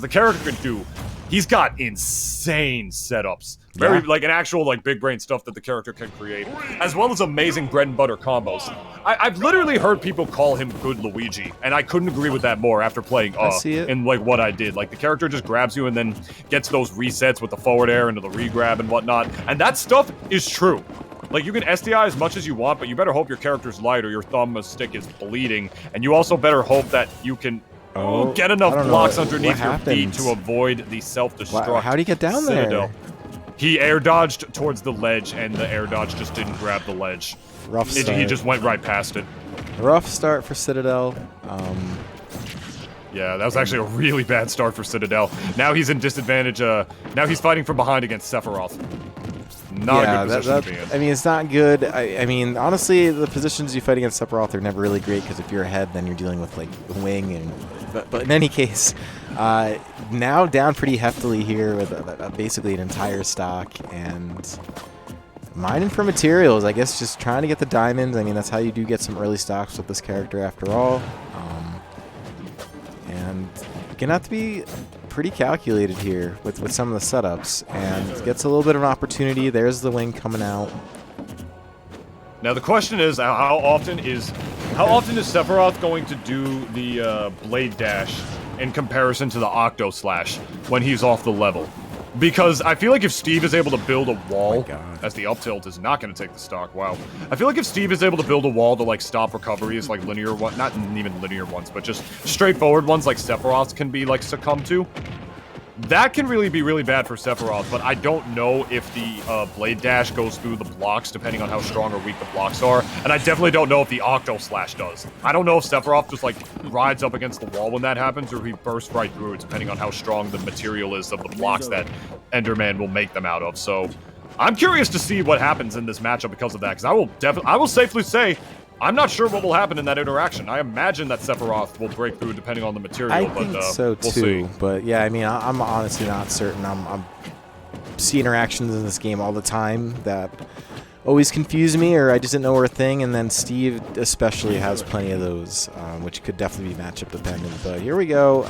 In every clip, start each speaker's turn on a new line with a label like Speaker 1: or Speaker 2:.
Speaker 1: the character can do. He's got insane setups. Very, like, an actual, like, big brain stuff that the character can create. As well as amazing bread and butter combos. I've literally heard people call him good Luigi. And I couldn't agree with that more after playing, in, like, what I did. Like, the character just grabs you and then gets those resets with the forward air into the re-grab and whatnot. And that stuff is true. Like, you can SDI as much as you want, but you better hope your character's light or your thumb stick is bleeding. And you also better hope that you can get enough blocks underneath your feet to avoid the self-destruct.
Speaker 2: Wow, how'd he get down
Speaker 1: Citadel.
Speaker 2: there?
Speaker 1: He air dodged towards the ledge, and the air dodge just didn't grab the ledge.
Speaker 2: Rough start.
Speaker 1: He just went right past it.
Speaker 2: Rough start for Citadel.
Speaker 1: Yeah, that was actually a really bad start for Citadel. Now he's in disadvantage. Now he's fighting from behind against Sephiroth. Not a good position to be in.
Speaker 2: I mean, it's not good. I mean, honestly, the positions you fight against Sephiroth are never really great because if you're ahead, then you're dealing with like wing and. But in any case, now down pretty heftily here with basically an entire stock and mining for materials. I guess just trying to get the diamonds. I mean, that's how you do get some early stocks with this character after all. And gonna have to be pretty calculated here with some of the setups, and gets a little bit of an opportunity. There's the wing coming out.
Speaker 1: Now the question is, how often is Sephiroth going to do the blade dash in comparison to the Octo Slash when he's off the level? Because I feel like if Steve is able to build a wall, as the up tilt is not going to take the stock, wow. I feel like if Steve is able to build a wall to like stop recoveries like linear one, not even linear ones, but just straightforward ones like Sephiroth can be like succumb to, that can really be really bad for Sephiroth, but I don't know if the blade dash goes through the blocks depending on how strong or weak the blocks are, and I definitely don't know if the Octo Slash does. I don't know if Sephiroth just like rides up against the wall when that happens, or if he bursts right through it depending on how strong the material is of the blocks that Enderman will make them out of. So I'm curious to see what happens in this matchup because of that, because I will safely say I'm not sure what will happen in that interaction. I imagine that Sephiroth will break through depending on the material,
Speaker 2: I think so too.
Speaker 1: We'll see.
Speaker 2: But yeah, I mean, I'm honestly not certain. I'm see interactions in this game all the time that always confuse me, or I just didn't know were a thing. And then Steve especially has plenty of those, which could definitely be matchup dependent. But here we go.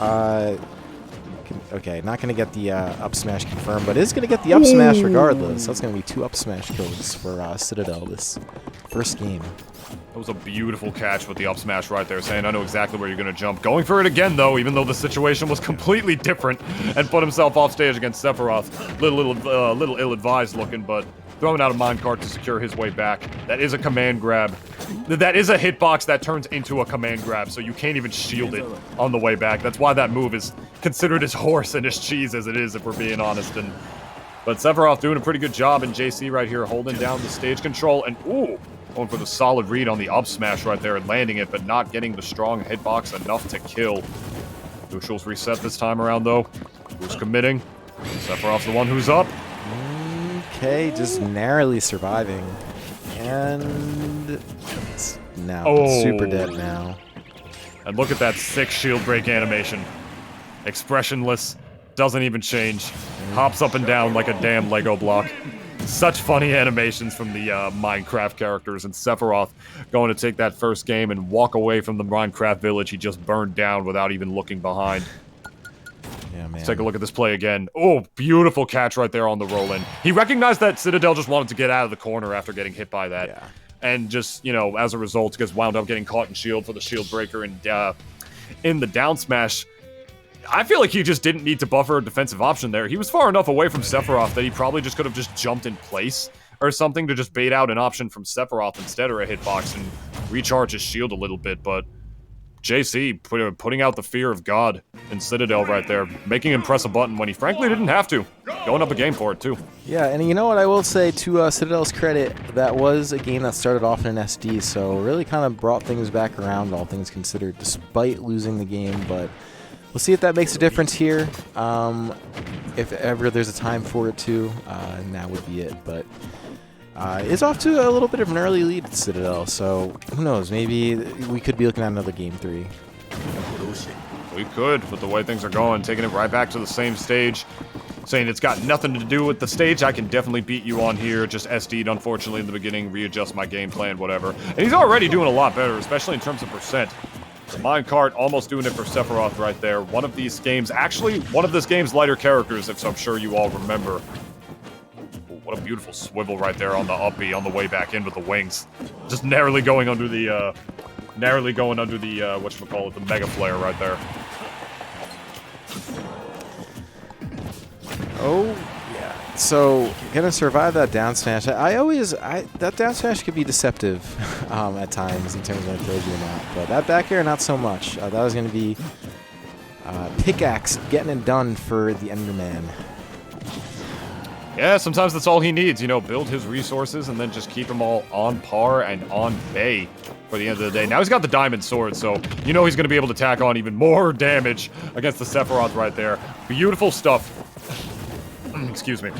Speaker 2: Okay, not going to get the up smash confirmed, but is going to get the up smash regardless. That's going to be 2 up smash codes for Citadel this first game.
Speaker 1: That was a beautiful catch with the up smash right there, saying I know exactly where you're going to jump. Going for it again, though, even though the situation was completely different, and put himself off stage against Sephiroth. Little ill-advised looking, but throwing out a minecart to secure his way back. That is a command grab. That is a hitbox that turns into a command grab, so you can't even shield it on the way back. That's why that move is considered as horse and as cheese as it is, if we're being honest. But Sephiroth doing a pretty good job, and JayC right here holding down the stage control, and ooh, going for the solid read on the up smash right there and landing it, but not getting the strong hitbox enough to kill. Neutrals reset this time around, though. Who's committing? Sephiroth's the one who's up.
Speaker 2: Okay, just narrowly surviving. And it's now super dead now.
Speaker 1: And look at that sick shield break animation. Expressionless, doesn't even change. Hops up and down like a damn Lego block. Such funny animations from the Minecraft characters, and Sephiroth going to take that first game and walk away from the Minecraft village he just burned down without even looking behind.
Speaker 2: Yeah, man.
Speaker 1: Let's take a look at this play again. Oh, beautiful catch right there on the roll-in. He recognized that Citadel just wanted to get out of the corner after getting hit by that. Yeah. And just, you know, as a result, gets wound up getting caught in shield for the shield breaker, and in the down smash, I feel like he just didn't need to buffer a defensive option there. He was far enough away from Sephiroth that he probably just could have just jumped in place or something to just bait out an option from Sephiroth instead, or a hitbox, and recharge his shield a little bit. But JayC putting out the fear of God in Citadel right there, making him press a button when he frankly didn't have to. Going up a game for it, too.
Speaker 2: Yeah, and you know what I will say, to Citadel's credit, that was a game that started off in an SD, so really kind of brought things back around, all things considered, despite losing the game. But we'll see if that makes a difference here. If ever there's a time for it to, now would be it. But it's off to a little bit of an early lead at Citadel, so who knows? Maybe we could be looking at another Game 3.
Speaker 1: We could, with the way things are going, taking it right back to the same stage, saying it's got nothing to do with the stage. I can definitely beat you on here. Just SD'd, unfortunately, in the beginning, readjust my game plan, whatever. And he's already doing a lot better, especially in terms of percent. So Minecart almost doing it for Sephiroth right there. One of these games, actually, one of this game's lighter characters, if I'm sure you all remember. Ooh, what a beautiful swivel right there on the up B on the way back in with the wings. Just narrowly going under the, whatchamacallit, the Mega Flare right there.
Speaker 2: Oh, yeah. So, gonna survive that down smash. That down smash could be deceptive at times in terms of when it throws you or not. But that back air, not so much. That was gonna be Pickaxe getting it done for the Enderman.
Speaker 1: Yeah, sometimes that's all he needs, you know, build his resources and then just keep them all on par and on bay for the end of the day. Now he's got the diamond sword, so you know he's going to be able to tack on even more damage against the Sephiroth right there. Beautiful stuff. Excuse me.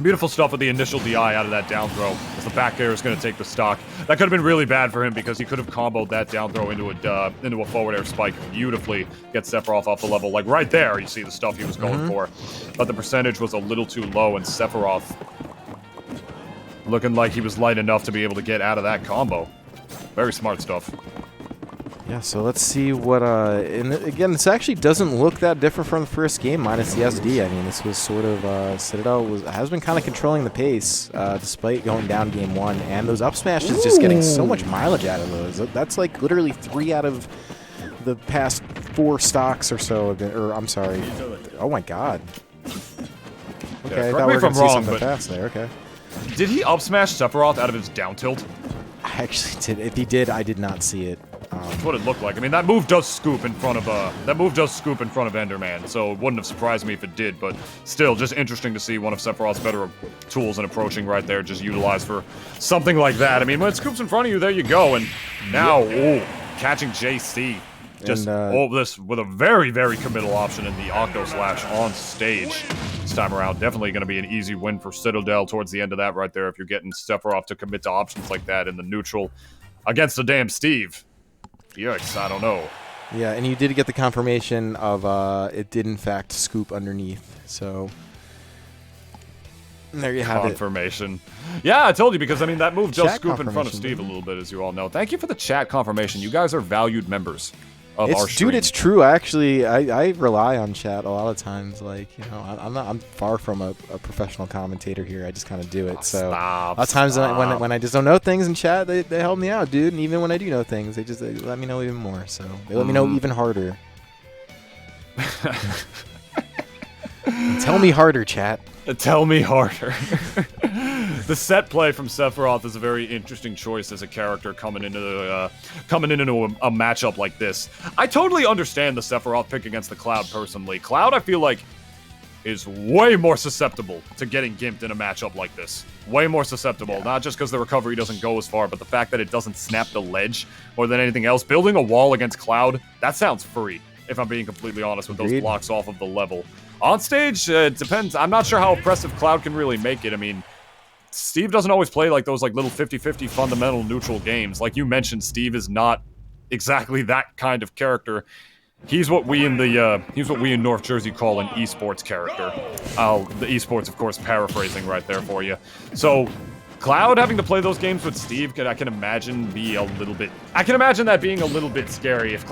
Speaker 1: Beautiful stuff with the initial DI out of that down throw, as the back air is going to take the stock. That could have been really bad for him because he could have comboed that down throw into a forward air spike beautifully, get Sephiroth off the level. Like right there, you see the stuff he was going for. But the percentage was a little too low, and Sephiroth looking like he was light enough to be able to get out of that combo. Very smart stuff.
Speaker 2: Yeah, so let's see what, and again, this actually doesn't look that different from the first game, minus the SD. I mean, this was sort of, Citadel has been kind of controlling the pace, despite going down game 1, and those up smashes just getting so much mileage out of those. That's like literally 3 out of the past 4 stocks or so, or I'm sorry. Oh my god. Okay, I thought we were going to see something fast there, okay.
Speaker 1: Did he up smash Sephiroth out of his down tilt?
Speaker 2: I actually did. If he did, I did not see it.
Speaker 1: That's what it looked like. I mean, that move does scoop in front of Enderman, so it wouldn't have surprised me if it did. But still, just interesting to see one of Sephiroth's better tools in approaching right there, just utilized for something like that. I mean, when it scoops in front of you, there you go. And now, ooh, catching JayC. Just this with a very, very committal option in the Octo Slash on stage this time around. Definitely going to be an easy win for Citadel towards the end of that right there if you're getting Sephiroth to commit to options like that in the neutral against the damn Steve. Yikes, I don't know.
Speaker 2: Yeah, and you did get the confirmation of it did in fact scoop underneath, so there you have
Speaker 1: confirmation. Yeah, I told you, because I mean that move does scoop in front of Steve a little bit, as you all know. Thank you for the chat confirmation. You guys are valued members of our stream.
Speaker 2: Dude, it's true. I rely on chat a lot of times. Like, you know, I'm far from a professional commentator here. I just kind of do it. So a lot of times when I just don't know things in chat, they help me out, dude. And even when I do know things, they let me know even more. So they let me know even harder. Tell me harder, chat.
Speaker 1: Tell me harder. The set play from Sephiroth is a very interesting choice as a character coming into a matchup like this. I totally understand the Sephiroth pick against the Cloud personally. Cloud, I feel like, is way more susceptible to getting gimped in a matchup like this. Way more susceptible, not just because the recovery doesn't go as far, but the fact that it doesn't snap the ledge more than anything else. Building a wall against Cloud, that sounds free, if I'm being completely honest, with those blocks off of the level. On stage, it depends. I'm not sure how oppressive Cloud can really make it. I mean, Steve doesn't always play like those like little 50-50 fundamental neutral games. Like you mentioned, Steve is not exactly that kind of character. He's what we in North Jersey call an esports character. The esports, of course, paraphrasing right there for you. So Cloud having to play those games with Steve, I can imagine that being a little bit scary if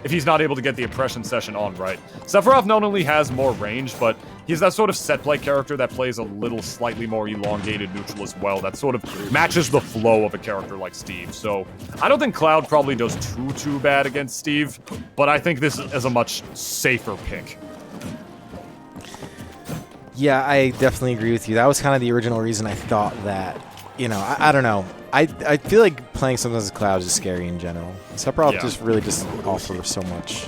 Speaker 1: if he's not able to get the oppression session on right. Sephiroth not only has more range, but he's that sort of set play character that plays a little slightly more elongated neutral as well. That sort of matches the flow of a character like Steve. So I don't think Cloud probably does too bad against Steve, but I think this is a much safer pick.
Speaker 2: Yeah, I definitely agree with you. That was kind of the original reason I thought that, you know, I don't know. I feel like playing sometimes as Cloud is scary in general. Sephiroth just really offers so much,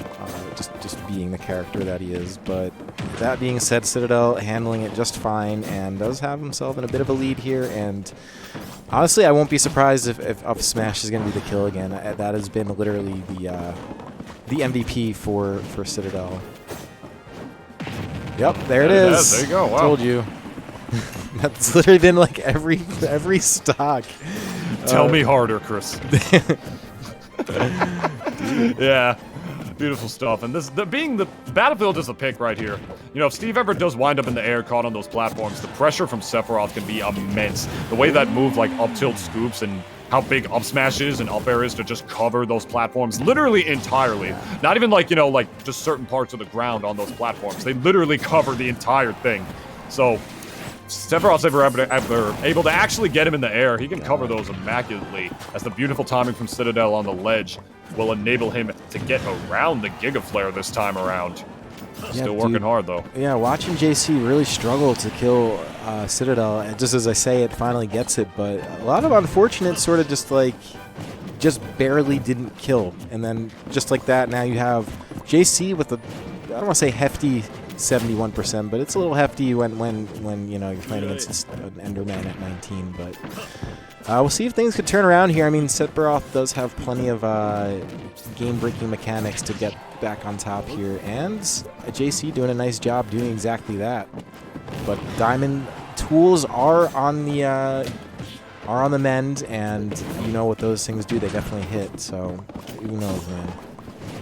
Speaker 2: just being the character that he is. But that being said, Citadel handling it just fine and does have himself in a bit of a lead here. And honestly, I won't be surprised if up smash is going to be the kill again. That has been literally the MVP for Citadel. Yep, there it is.
Speaker 1: There you go. Wow.
Speaker 2: Told you. That's literally been like every stock.
Speaker 1: Tell me harder, Chris. Yeah, beautiful stuff. And being the Battlefield is a pick right here. You know, if Steve ever does wind up in the air caught on those platforms, the pressure from Sephiroth can be immense. The way that move like up tilt scoops and how big up smash is and up air is to just cover those platforms literally entirely. Not even like, you know, like just certain parts of the ground on those platforms. They literally cover the entire thing. So Sephiroth's ever able to actually get him in the air. He can cover those immaculately, as the beautiful timing from Citadel on the ledge will enable him to get around the Giga Flare this time around. Still working hard, though.
Speaker 2: Yeah, watching JayC really struggle to kill Citadel, and just as I say, it finally gets it, but a lot of unfortunate sort of just barely didn't kill. And then just like that, now you have JayC with a, I don't want to say hefty 71%, but it's a little hefty when you know you're playing against an Enderman at 19. But we'll see if things could turn around here. I mean, Sephiroth does have plenty of game-breaking mechanics to get back on top here, and JayC doing a nice job doing exactly that. But Diamond tools are on the mend, and you know what those things do. They definitely hit. So who knows, man.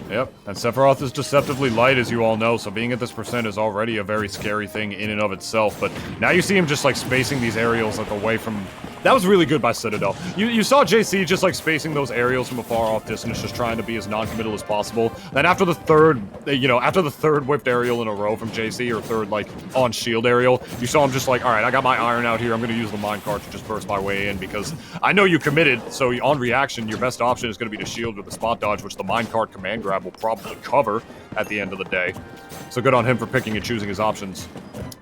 Speaker 1: Yep, and Sephiroth is deceptively light, as you all know, so being at this percent is already a very scary thing in and of itself, but now you see him just, like, spacing these aerials, like, away from... That was really good by Citadel. You saw JayC just, like, spacing those aerials from a far-off distance, just trying to be as non-committal as possible. Then after the third, you know, after the third whipped aerial in a row from JayC, or third, like, on-shield aerial, you saw him just like, alright, I got my iron out here, I'm gonna use the minecart to just burst my way in, because I know you committed, so on reaction, your best option is gonna be to shield with the spot dodge, which the minecart command grab will probably cover at the end of the day. So good on him for picking and choosing his options.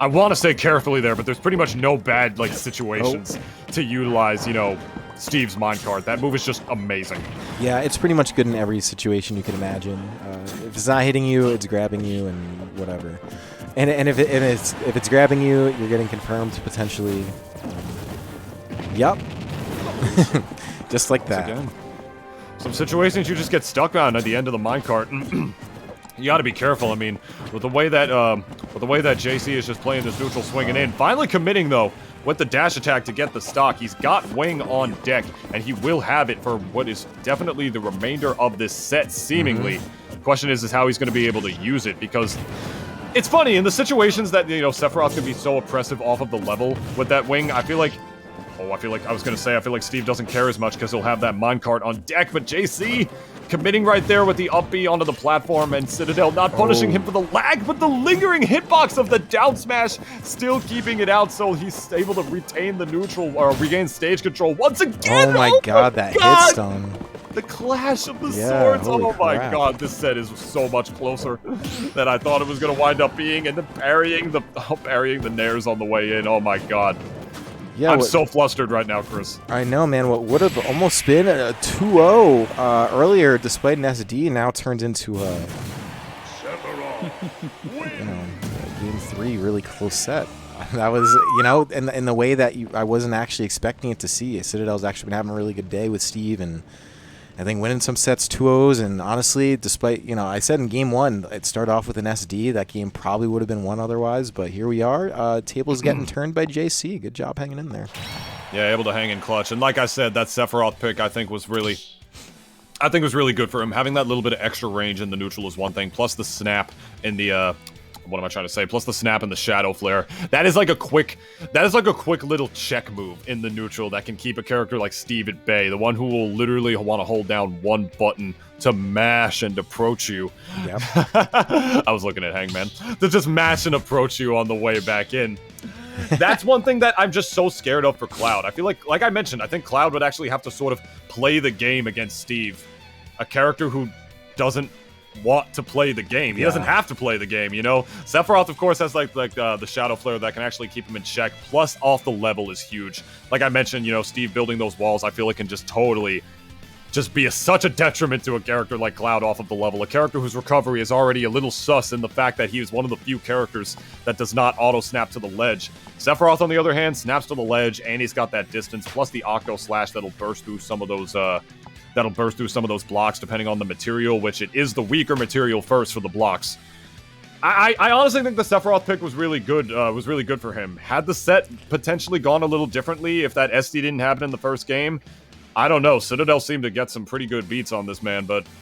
Speaker 1: I want to say carefully there, but there's pretty much no bad, like, situations to utilize, you know, Steve's minecart. That move is just amazing.
Speaker 2: Yeah, it's pretty much good in every situation you could imagine. If it's not hitting you, it's grabbing you and whatever. And if it's grabbing you, you're getting confirmed potentially. Yup. Just like that.
Speaker 1: Again, some situations you just get stuck on at the end of the minecart. You got to be careful. I mean, with the way that JayC is just playing this neutral, swinging in, finally committing though with the dash attack to get the stock. He's got Wing on deck, and he will have it for what is definitely the remainder of this set, seemingly. The question is how he's going to be able to use it, because it's funny in the situations that, you know, Sephiroth can be so oppressive off of the level with that Wing. I feel like Steve doesn't care as much because he'll have that minecart on deck, but JayC committing right there with the up B onto the platform, and Citadel not punishing him for the lag, but the lingering hitbox of the down smash still keeping it out, so he's able to retain the neutral, or regain stage control once again.
Speaker 2: Oh my god, that hit stun.
Speaker 1: The clash of the swords. Oh my god, this set is so much closer than I thought it was going to wind up being, and then parrying the nairs on the way in. Oh my god. Yeah, I'm so flustered right now, Chris.
Speaker 2: I know, man. What would have almost been a 2-0 earlier, despite an SD, now turns into a game 3 really close set. That was, you know, in the way that I wasn't actually expecting it to see. Citadel's actually been having a really good day with Steve, and I think winning some sets 2-0s, and honestly, despite, you know, I said in game 1, it started off with an SD. That game probably would have been won otherwise, but here we are. Tables getting turned by JayC. Good job hanging in there.
Speaker 1: Yeah, able to hang in clutch. And like I said, that Sephiroth pick, I think was really good for him. Having that little bit of extra range in the neutral is one thing, plus the snap in the, what am I trying to say? Plus the snap and the shadow flare. That is like a quick little check move in the neutral that can keep a character like Steve at bay. The one who will literally want to hold down one button to mash and approach you.
Speaker 2: Yep.
Speaker 1: I was looking at Hangman. To just mash and approach you on the way back in. That's one thing that I'm just so scared of for Cloud. I feel like I mentioned, I think Cloud would actually have to sort of play the game against Steve. A character who doesn't want to play the game. He doesn't have to play the game, you know? Sephiroth, of course, has like the Shadow Flare that can actually keep him in check, plus off the level is huge. Like I mentioned, you know, Steve building those walls, I feel like can just totally just be such a detriment to a character like Cloud off of the level. A character whose recovery is already a little sus in the fact that he is one of the few characters that does not auto-snap to the ledge. Sephiroth, on the other hand, snaps to the ledge, and he's got that distance, plus the Octo Slash that'll burst through some of those, blocks depending on the material, which it is the weaker material first for the blocks. I honestly think the Sephiroth pick was really good. For him. Had the set potentially gone a little differently if that SD didn't happen in the first game, I don't know. Citadel seemed to get some pretty good beats on this man, but